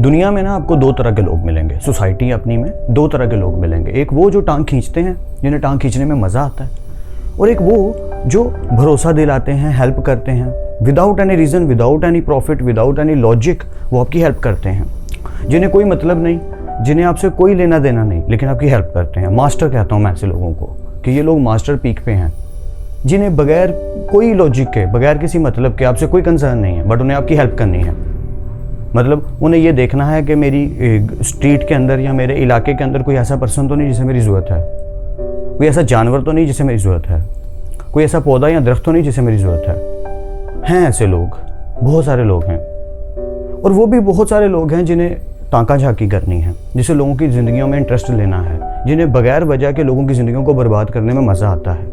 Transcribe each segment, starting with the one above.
दुनिया में ना आपको दो तरह के लोग मिलेंगे, सोसाइटी अपनी में दो तरह के लोग मिलेंगे। एक वो जो टांग खींचते हैं, जिन्हें टांग खींचने में मज़ा आता है, और एक वो जो भरोसा दिलाते हैं, हेल्प करते हैं without any reason, without any profit, without any logic. वो आपकी हेल्प करते हैं, जिन्हें कोई मतलब नहीं, जिन्हें आपसे कोई लेना देना नहीं, लेकिन आपकी हेल्प करते हैं। मास्टर कहता हूँ मैं ऐसे लोगों को कि ये लोग मास्टर पीक पे हैं, जिन्हें बगैर कोई लॉजिक के, बगैर किसी मतलब के, आपसे कोई कंसर्न नहीं है, बट उन्हें आपकी हेल्प करनी है। मतलब उन्हें ये देखना है कि मेरी स्ट्रीट के अंदर या मेरे इलाके के अंदर कोई ऐसा पर्सन तो नहीं जिसे मेरी ज़रूरत है, कोई ऐसा जानवर तो नहीं जिसे मेरी ज़रूरत है, कोई ऐसा पौधा या दरख्त तो नहीं जिसे मेरी ज़रूरत है। हैं ऐसे लोग, बहुत सारे लोग हैं। और वो भी बहुत सारे लोग हैं जिन्हें ताका झाकी करनी है, जिसे लोगों की ज़िंदगियों में इंटरेस्ट लेना है, जिन्हें बगैर वजह के लोगों की ज़िंदगियों को बर्बाद करने में मज़ा आता है।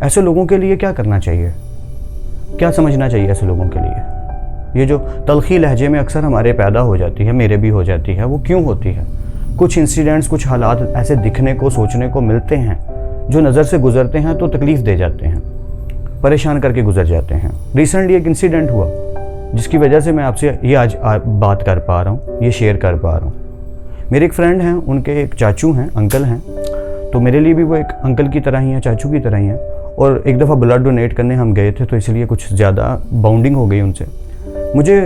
ऐसे लोगों के लिए क्या करना चाहिए, क्या समझना चाहिए ऐसे लोगों के लिए? ये जो तलखी लहजे में अक्सर हमारे पैदा हो जाती है, मेरे भी हो जाती है, वो क्यों होती है? कुछ इंसिडेंट्स, कुछ हालात ऐसे दिखने को, सोचने को मिलते हैं जो नज़र से गुजरते हैं तो तकलीफ़ दे जाते हैं, परेशान करके गुजर जाते हैं। रिसेंटली एक इंसिडेंट हुआ जिसकी वजह से मैं आपसे ये आज बात कर पा रहा हूँ, ये शेयर कर पा रहा हूँ। मेरे एक फ्रेंड हैं, उनके एक चाचू हैं, अंकल हैं, तो मेरे लिए भी वो एक अंकल की तरह ही हैं, चाचू की तरह ही हैं। और एक दफ़ा ब्लड डोनेट करने हम गए थे, तो इसलिए कुछ ज़्यादा बाउंडिंग हो गई उनसे। मुझे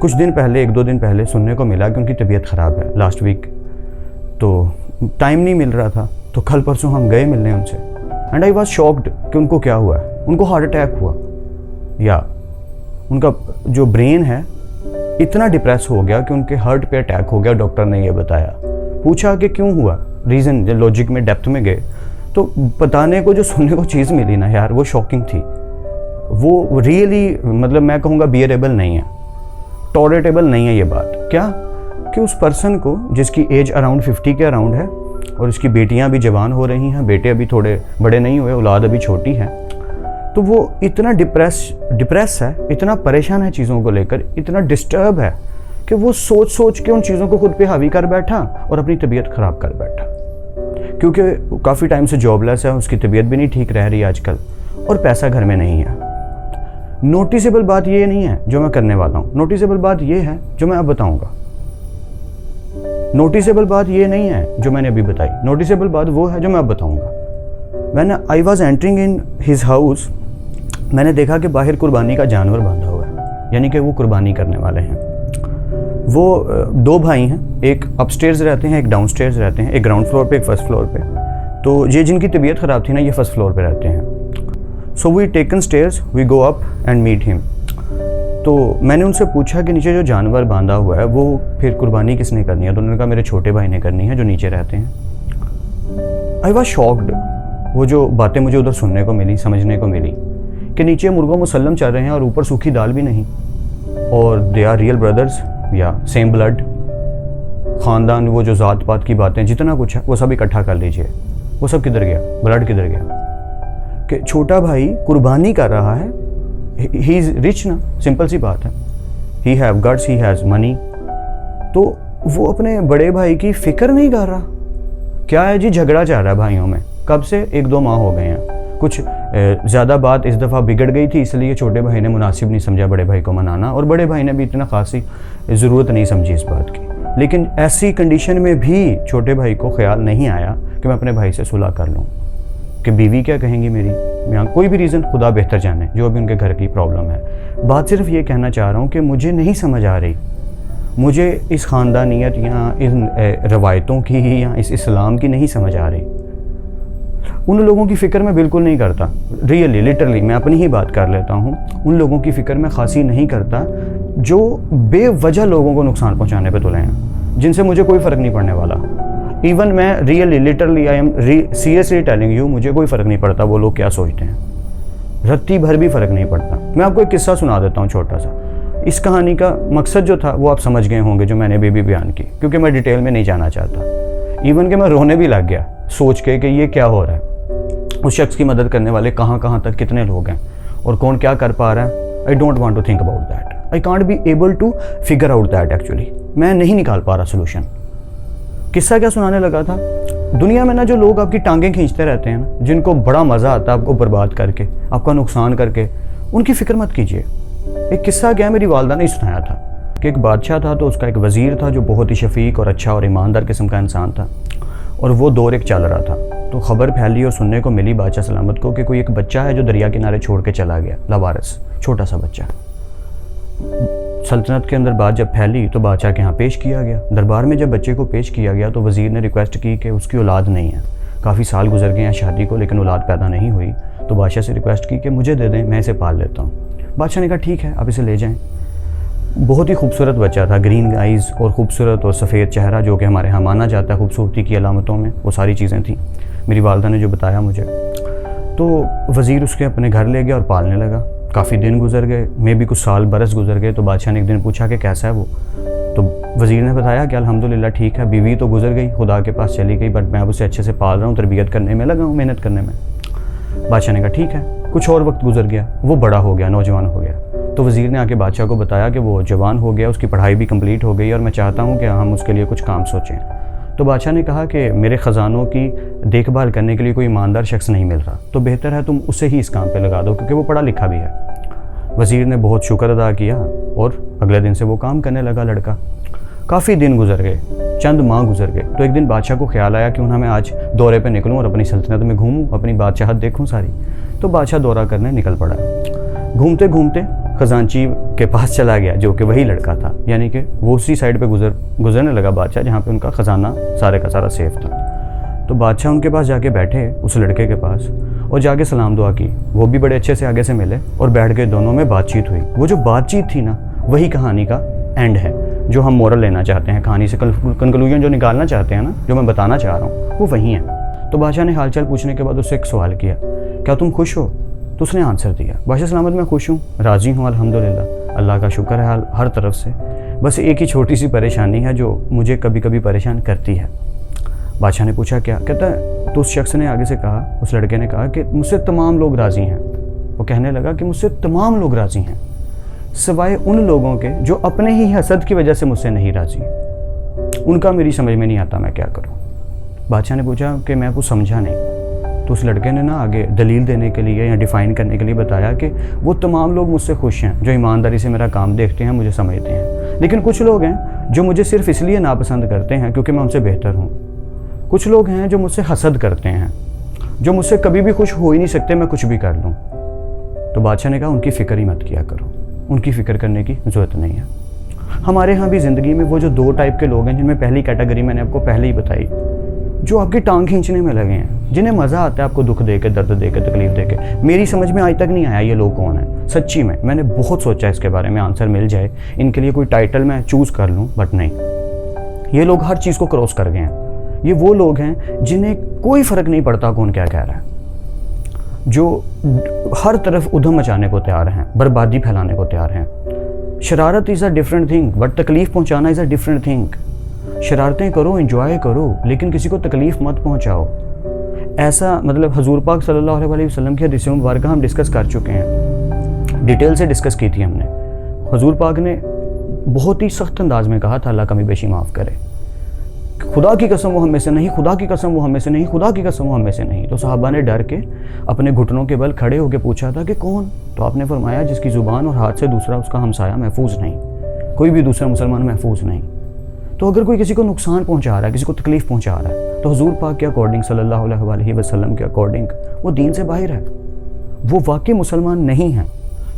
कुछ दिन पहले, एक दो दिन पहले सुनने को मिला कि उनकी तबीयत ख़राब है लास्ट वीक, तो टाइम नहीं मिल रहा था, तो कल परसों हम गए मिलने उनसे। एंड आई वॉज शॉक्ड कि उनको क्या हुआ है। उनको हार्ट अटैक हुआ, या उनका जो ब्रेन है इतना डिप्रेस हो गया कि उनके हार्ट पे अटैक हो गया। डॉक्टर ने ये बताया, पूछा कि क्यों हुआ, रीज़न, जब लॉजिक में डेप्थ में गए तो बताने को, जो सुनने को चीज़ मिली ना यार, वो शॉकिंग थी। वो रियली, मतलब मैं कहूँगा बियरेबल नहीं है, टॉलरेटेबल नहीं है ये बात। क्या कि उस पर्सन को, जिसकी एज अराउंड 50 के अराउंड है और उसकी बेटियां भी जवान हो रही हैं, बेटे अभी थोड़े बड़े नहीं हुए, औलाद अभी छोटी है, तो वो इतना डिप्रेस है, इतना परेशान है चीज़ों को लेकर, इतना डिस्टर्ब है कि वो सोच सोच के उन चीज़ों को खुद पे हावी कर बैठा और अपनी तबीयत ख़राब कर बैठा। क्योंकि काफ़ी टाइम से जॉबलेस है, उसकी तबीयत भी नहीं ठीक रह रही आजकल, और पैसा घर में नहीं है। नोटिसेबल बात ये नहीं है जो मैं करने वाला हूँ, नोटिसेबल बात ये है जो मैं अब बताऊँगा। नोटिसेबल बात ये नहीं है जो मैंने अभी बताई, नोटिसेबल बात वो है जो मैं अब बताऊँगा। When I was entering in his house, मैंने देखा कि बाहर कुर्बानी का जानवर बांधा हुआ है, यानी कि वो कुर्बानी करने वाले हैं। वो दो भाई हैं, एक अपस्टेयर्स रहते हैं, एक डाउनस्टेयर्स रहते हैं, एक ग्राउंड फ्लोर पे, एक फर्स्ट फ्लोर पे। तो ये जिनकी तबीयत ख़राब थी ना, ये फर्स्ट फ्लोर पे रहते हैं। So we taken stairs, we go up and meet him. तो मैंने उनसे पूछा कि नीचे जो जानवर बांधा हुआ है वो फिर कुर्बानी किसने करनी है? तो उन्होंने कहा मेरे छोटे भाई ने करनी है जो नीचे रहते हैं। I was shocked. वो जो बातें मुझे उधर सुनने को मिली, समझने को मिली कि नीचे मुर्गो मुसल्लम चल रहे हैं और ऊपर सूखी दाल भी नहीं, और दे आर रियल ब्रदर्स या सेम ब्लड, ख़ानदान, वो जो ज़ात पात की बातें, जितना कुछ है वो सब इकट्ठा कर लीजिए। वो सब किधर गया? ब्लड किधर गया? कि छोटा भाई कुर्बानी कर रहा है, ही इज़ रिच ना, सिंपल सी बात है, he have guts, he has money, तो वो अपने बड़े भाई की फ़िक्र नहीं कर रहा। क्या है जी, झगड़ा चल रहा है भाइयों में, कब से? 1-2 माह हो गए हैं। कुछ ज़्यादा बात इस दफ़ा बिगड़ गई थी, इसलिए छोटे भाई ने मुनासिब नहीं समझा बड़े भाई को मनाना, और बड़े भाई ने भी इतना खासी ज़रूरत नहीं समझी इस बात की। लेकिन ऐसी कंडीशन में भी छोटे भाई को ख्याल नहीं आया कि मैं अपने भाई से सुलह कर लूँ, कि बीवी क्या कहेंगी मेरी, या कोई भी रीज़न, खुदा बेहतर जाने, जो भी उनके घर की प्रॉब्लम है। बात सिर्फ ये कहना चाह रहा हूँ कि मुझे नहीं समझ आ रही, मुझे इस ख़ानदानियत या इन रवायतों की या इस इस्लाम की नहीं समझ आ रही। उन लोगों की फ़िक्र मैं बिल्कुल नहीं करता, रियली लिटरली मैं अपनी ही बात कर लेता हूँ। उन लोगों की फ़िक्र मैं खासी नहीं करता जो बेवजह लोगों को नुकसान पहुँचाने पे तुले हैं, जिनसे मुझे कोई फ़र्क नहीं पड़ने वाला। इवन मैं really literally I am seriously telling you, मुझे कोई फ़र्क नहीं पड़ता वो लोग क्या सोचते हैं, रत्ती भर भी फ़र्क नहीं पड़ता। मैं आपको एक किस्सा सुना देता हूँ छोटा सा। इस कहानी का मकसद जो था वो आप समझ गए होंगे, जो मैंने भी बयान की, क्योंकि मैं डिटेल में नहीं जाना चाहता। इवन कि मैं रोने भी लग गया सोच के कि ये क्या हो रहा है। उस शख्स की मदद करने वाले कहाँ तक कितने लोग हैं और कौन क्या कर पा रहा है। I don't want to think about that, I can't be able to figure out that. Actually मैं नहीं निकाल पा रहा सोल्यूशन। किस्सा क्या सुनाने लगा था, दुनिया में ना जो लोग आपकी टांगें खींचते रहते हैं ना, जिनको बड़ा मज़ा आता है आपको बर्बाद करके, आपका नुकसान करके, उनकी फ़िक्र मत कीजिए। एक किस्सा क्या है, मेरी वालदा ने सुनाया था कि एक बादशाह था तो उसका एक वज़ीर था जो बहुत ही शफीक और अच्छा और ईमानदार किस्म का इंसान था, और वो दौर एक चल रहा था। तो ख़बर फैली और सुनने को मिली बादशाह सलामत को कि कोई एक बच्चा है जो दरिया किनारे छोड़ के चला गया, लावारिस छोटा सा बच्चा। सल्तनत के अंदर बात जब फैली तो बादशाह के यहाँ पेश किया गया। दरबार में जब बच्चे को पेश किया गया तो वज़ीर ने रिक्वेस्ट की कि उसकी औलाद नहीं है, काफ़ी साल गुजर गए हैं शादी को लेकिन औलाद पैदा नहीं हुई, तो बादशाह से रिक्वेस्ट की कि मुझे दे दें, मैं इसे पाल लेता हूँ। बादशाह ने कहा ठीक है, आप इसे ले जाएँ। बहुत ही खूबसूरत बच्चा था, ग्रीन आइज़ और ख़ूबसूरत और सफ़ेद चेहरा, जो कि हमारे यहाँ माना जाता है खूबसूरती की अलामतों में, वो सारी चीज़ें थी मेरी वालदा ने जो बताया मुझे। तो वज़ीर उसके अपने घर ले गया और पालने लगा। काफ़ी दिन गुजर गए, मे भी कुछ साल बरस गुजर गए। तो बादशाह ने एक दिन पूछा कि कैसा है वो, तो वज़ीर ने बताया कि अल्हम्दुलिल्लाह ठीक है, बीवी तो गुजर गई, खुदा के पास चली गई, बट मैं अब उसे अच्छे से पाल रहा हूँ, तरबियत करने में लगा हूँ, मेहनत करने में। बादशाह ने कहा ठीक है। कुछ और वक्त गुजर गया, वो बड़ा हो गया, नौजवान हो गया। तो वज़ीर ने आके बादशाह को बताया कि वो जवान हो गया, उसकी पढ़ाई भी कंप्लीट हो गई और मैं चाहता हूँ कि हम उसके लिए कुछ काम सोचें। तो बादशाह ने कहा कि मेरे ख़जानों की देखभाल करने के लिए कोई ईमानदार शख्स नहीं मिल रहा, तो बेहतर है तुम उसे ही इस काम पे लगा दो क्योंकि वो पढ़ा लिखा भी है। वज़ीर ने बहुत शुक्र अदा किया और अगले दिन से वो काम करने लगा लड़का। काफ़ी दिन गुजर गए, चंद माह गुजर गए। तो एक दिन बादशाह को ख्याल आया क्यों ना मैं आज दौरे पे निकलूं और अपनी सल्तनत में घूमूं, अपनी बादशाहत देखूं सारी। तो बादशाह दौरा करने निकल पड़ा। घूमते घूमते खजांची के पास चला गया जो कि वही लड़का था, यानी कि वो उसी साइड पे गुजरने लगा बादशाह जहाँ पे उनका ख़जाना सारे का सारा सेफ था। तो बादशाह उनके पास जाके बैठे, उस लड़के के पास, और जाके सलाम दुआ की। वो भी बड़े अच्छे से आगे से मिले और बैठ के दोनों में बातचीत हुई। वो जो बातचीत थी ना, वही कहानी का एंड है जो हम मोरल लेना चाहते हैं, कहानी से कंक्लूजन जो निकालना चाहते हैं ना, जो मैं बताना चाह रहा हूँ, वो वही है। तो बादशाह ने हालचाल पूछने के बाद उससे एक सवाल किया, क्या तुम खुश हो? तो उसने आंसर दिया, बादशाह सलामत मैं खुश हूँ, राज़ी हूँ, अल्हम्दुलिल्लाह, अल्लाह का शुक्र है हर तरफ से। बस एक ही छोटी सी परेशानी है जो मुझे कभी कभी परेशान करती है। बादशाह ने पूछा क्या? कहता है, तो उस शख्स ने आगे से कहा, उस लड़के ने कहा कि मुझसे तमाम लोग राज़ी हैं। वो कहने लगा कि मुझसे तमाम लोग राज़ी हैं सिवाय उन लोगों के जो अपने ही हसद की वजह से मुझसे नहीं राज़ी, उनका मेरी समझ में नहीं आता, मैं क्या करूं। बादशाह ने पूछा कि मैं कुछ समझा नहीं। तो उस लड़के ने ना आगे दलील देने के लिए या डिफ़ाइन करने के लिए बताया कि वो तमाम लोग मुझसे खुश हैं जो ईमानदारी से मेरा काम देखते हैं, मुझे समझते हैं, लेकिन कुछ लोग हैं जो मुझे सिर्फ इसलिए नापसंद करते हैं क्योंकि मैं उनसे बेहतर हूँ। कुछ लोग हैं जो मुझसे हसद करते हैं, जो मुझसे कभी भी खुश हो ही नहीं सकते मैं कुछ भी कर लूँ। तो बादशाह ने कहा उनकी फ़िक्र ही मत किया करो, उनकी फ़िक्र करने की ज़रूरत नहीं है। हमारे यहाँ भी ज़िंदगी में वो जो दो टाइप के लोग हैं, जिनमें पहली कैटेगरी मैंने आपको पहले ही बताई, जो आपकी टांग खींचने में लगे हैं, जिन्हें मज़ा आता है आपको दुख दे के, दर्द दे के, तकलीफ़ दे के। मेरी समझ में आज तक नहीं आया ये लोग कौन हैं, सच्ची में मैंने बहुत सोचा इसके बारे में, आंसर मिल जाए, इनके लिए कोई टाइटल मैं चूज़ कर लूँ, बट नहीं, ये लोग हर चीज़ को क्रॉस कर गए हैं। ये वो लोग हैं जिन्हें कोई फ़र्क नहीं पड़ता कौन क्या कह रहा है, जो हर तरफ उधम मचाने को तैयार हैं, बर्बादी फैलाने को तैयार हैं। शरारत is a different thing, but तकलीफ़ पहुंचाना इज़ अ डिफरेंट थिंग। शरारतें करो, एंजॉय करो, लेकिन किसी को तकलीफ़ मत पहुंचाओ। ऐसा मतलब हजूर पाक सल्लल्लाहु अलैहि वसल्लम की हदीसों मुबारक हम डिस्कस कर चुके हैं, डिटेल से डिस्कस की थी हमने। हजूर पाक ने बहुत ही सख्त अंदाज में कहा था, अल्लाह कमी बेशी माफ़ करे, खुदा की कसम वो हम में से नहीं, खुदा की कसम वो हम में से नहीं, खुदा की कसम वो हम में से नहीं। तो सहाबा ने डर के अपने घुटनों के बल खड़े होकर पूछा था कि कौन? तो आपने फरमाया जिसकी ज़ुबान और हाथ से दूसरा उसका हमसाया महफूज नहीं, कोई भी दूसरा मुसलमान महफूज नहीं। तो अगर कोई किसी को नुकसान पहुंचा रहा है, किसी को तकलीफ़ पहुंचा रहा है, तो हुजूर पाक के अकॉर्डिंग सल्लल्लाहु अलैहि वसल्लम के अकॉर्डिंग वो दीन से बाहर है, वो वाकई मुसलमान नहीं है।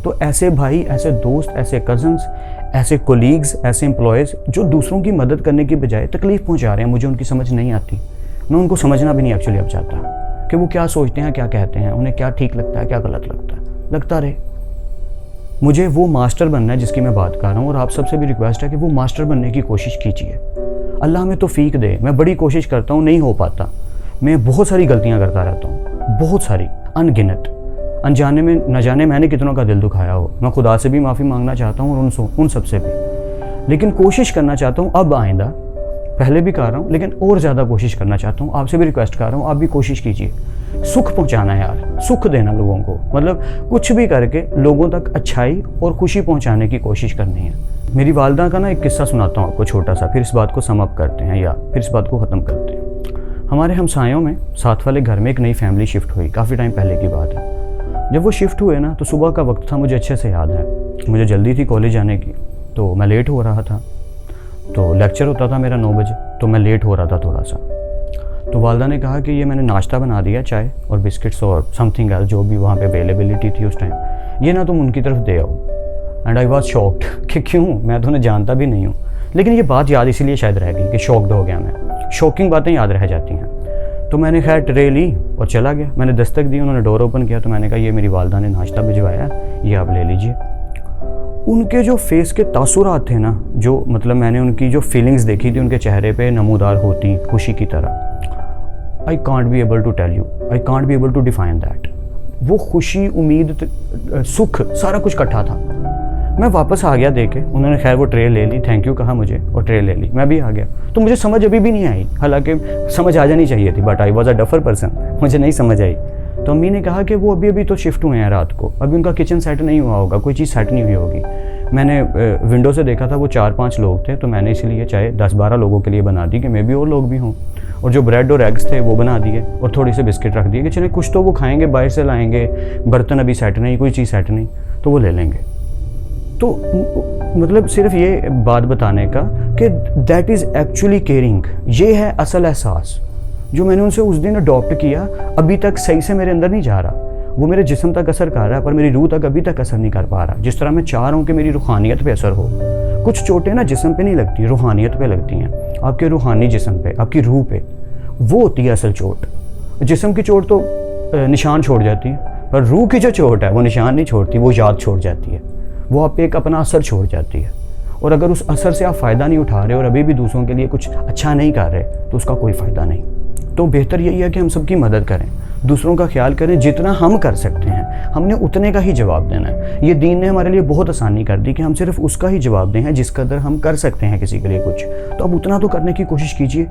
तो ऐसे भाई, ऐसे दोस्त, ऐसे कज़न्स, ऐसे कोलीग्स, ऐसे एम्प्लॉयज़ जो दूसरों की मदद करने की बजाय तकलीफ़ पहुंचा रहे हैं, मुझे उनकी समझ नहीं आती। मैं उनको समझना भी नहीं एक्चुअली अब चाहता कि वो क्या सोचते हैं, क्या कहते हैं, उन्हें क्या ठीक लगता है, क्या गलत लगता है, लगता रहे। मुझे वो मास्टर बनना है जिसकी मैं बात कर रहा हूँ, और आप सबसे भी रिक्वेस्ट है कि वो मास्टर बनने की कोशिश कीजिए। अल्लाह में तौफीक दे। मैं बड़ी कोशिश करता हूँ, नहीं हो पाता। मैं बहुत सारी गलतियाँ करता रहता हूँ, बहुत सारी, अनगिनत। अनजाने में न जाने मैंने कितनों का दिल दुखाया हो। मैं खुदा से भी माफ़ी मांगना चाहता हूँ और उन सब से भी, लेकिन कोशिश करना चाहता हूँ अब आइंदा, पहले भी कर रहा हूँ लेकिन और ज़्यादा कोशिश करना चाहता हूँ। आपसे भी रिक्वेस्ट कर रहा हूँ, आप भी कोशिश कीजिए। सुख पहुँचाना है यार, सुख देना लोगों को, मतलब कुछ भी करके लोगों तक अच्छाई और खुशी पहुँचाने की कोशिश करनी है। मेरी वालदा का ना एक किस्सा सुनाता हूँ आपको छोटा सा, फिर इस बात को सम अप करते हैं या फिर इस बात को ख़त्म करते हैं। हमारे हमसायों में साथ वाले घर में एक नई फैमिली शिफ्ट हुई, काफ़ी टाइम पहले की बात है। जब वो शिफ्ट हुए ना, तो सुबह का वक्त था, मुझे अच्छे से याद है। मुझे जल्दी थी कॉलेज जाने की। तो मैं लेट हो रहा था। तो लेक्चर होता था मेरा 9 बजे, तो मैं लेट हो रहा था थोड़ा सा। तो वालदा ने कहा कि ये मैंने नाश्ता बना दिया, चाय और बिस्किट्स और समथिंग एल्स जो भी वहाँ पे अवेलेबिलिटी थी उस टाइम, ये ना तुम उनकी तरफ दे आओ। एंड आई वॉज शॉक्ड कि क्यों, मैं तो उन्हें जानता भी नहीं हूँ। लेकिन ये बात याद इसीलिए शायद रह गई कि शॉक्ड हो गया मैं। शॉकिंग बातें याद रह जाती हैं। तो मैंने खैर ट्रे ली और चला गया। मैंने दस्तक दी, उन्होंने डोर ओपन किया, तो मैंने कहा ये मेरी वालदा ने नाश्ता भिजवाया, ये आप ले लीजिए। उनके जो फेस के तासुरात थे ना, जो मतलब मैंने उनकी जो फीलिंग्स देखी थी उनके चेहरे पे नमूदार होती खुशी की तरह, I can't be able to tell you, I can't be able to define that. वो खुशी, उम्मीद, सुख, सारा कुछ इकट्ठा था। मैं वापस आ गया दे के, उन्होंने खैर वो ट्रे ले ली, थैंक यू कहा मुझे और ट्रे ले ली, मैं भी आ गया। तो मुझे समझ अभी भी नहीं आई, हालांकि समझ आ जानी चाहिए थी, but I was a duffer person, मुझे नहीं समझ आई। तो अम्मी ने कहा कि वो अभी तो शिफ्ट हुए हैं रात को, अभी उनका किचन सेट नहीं हुआ होगा, कोई चीज़ सेट नहीं हुई होगी। मैंने विंडो से देखा था वो 4-5 लोग थे, तो मैंने इसीलिए चाहे 10-12 लोगों के लिए बना दी कि मे भी और लोग भी हों। और जो ब्रेड और एग्स थे वो बना दिए और थोड़ी से बिस्किट रख दिए कि चले कुछ तो वो खाएंगे, बाहर से लाएंगे, बर्तन अभी सेट नहीं, कोई चीज़ सेट नहीं, तो वो ले लेंगे। तो मतलब सिर्फ ये बात बताने का कि दैट इज़ एक्चुअली केयरिंग, ये है असल एहसास जो मैंने उनसे उस दिन अडॉप्ट किया। अभी तक सही से मेरे अंदर नहीं जा रहा, वो मेरे जिस्म तक असर कर रहा है पर मेरी रूह तक अभी तक असर नहीं कर पा रहा। जिस तरह मैं चाह रहा हूँ कि मेरी रूहानियत पे असर हो। कुछ चोटें ना जिस्म पे नहीं लगती, रूहानियत पे लगती हैं, आपके रूहानी जिस्म पे, आपकी रूह पे, वो होती है असल चोट। जिस्म की चोट तो निशान छोड़ जाती है, पर रूह की जो चोट है वो निशान नहीं छोड़ती, वो याद छोड़ जाती है, वो आप पे एक अपना असर छोड़ जाती है। और अगर उस असर से आप फ़ायदा नहीं उठा रहे और अभी भी दूसरों के लिए कुछ अच्छा नहीं कर रहे तो उसका कोई फ़ायदा नहीं। तो बेहतर यही है कि हम सबकी मदद करें, दूसरों का ख्याल करें, जितना हम कर सकते हैं हमने उतने का ही जवाब देना है। ये दीन ने हमारे लिए बहुत आसानी कर दी कि हम सिर्फ उसका ही जवाब दें, जिस कदर हम कर सकते हैं किसी के लिए कुछ, तो अब उतना तो करने की कोशिश कीजिए।